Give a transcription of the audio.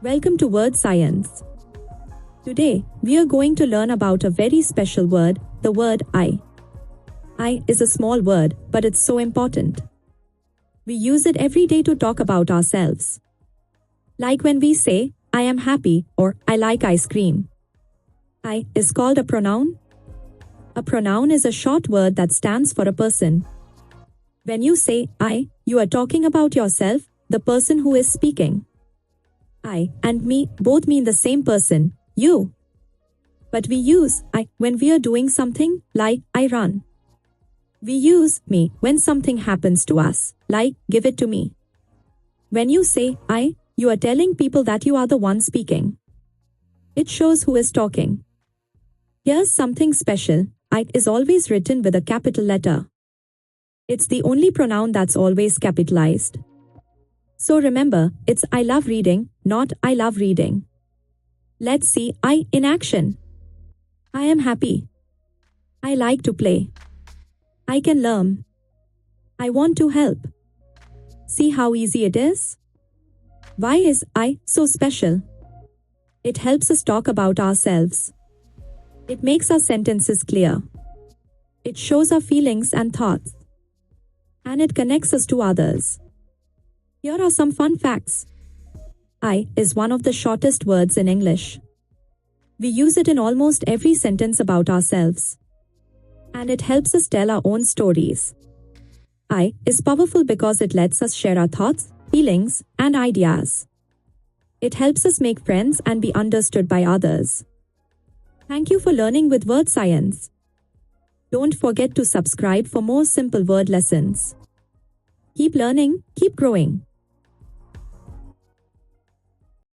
Welcome to Wordscience. Today, we are going to learn about a very special word, the word I. I is a small word, but it's so important. We use it every day to talk about ourselves. Like when we say, I am happy or I like ice cream. I is called a pronoun. A pronoun is a short word that stands for a person. When you say I, you are talking about yourself, the person who is speaking. I and me both mean the same person, you. But we use I when we are doing something, like I run. We use me when something happens to us, like give it to me. When you say I, you are telling people that you are the one speaking. It shows who is talking. Here's something special, I is always written with a capital letter. It's the only pronoun that's always capitalized. So remember, it's I love reading, not I love reading. Let's see I in action. I am happy. I like to play. I can learn. I want to help. See how easy it is? Why is I so special? It helps us talk about ourselves. It makes our sentences clear. It shows our feelings and thoughts. And it connects us to others. Here are some fun facts. I is one of the shortest words in English. We use it in almost every sentence about ourselves. And it helps us tell our own stories. I is powerful because it lets us share our thoughts, feelings, and ideas. It helps us make friends and be understood by others. Thank you for learning with Wordscience. Don't forget to subscribe for more simple word lessons. Keep learning, keep growing.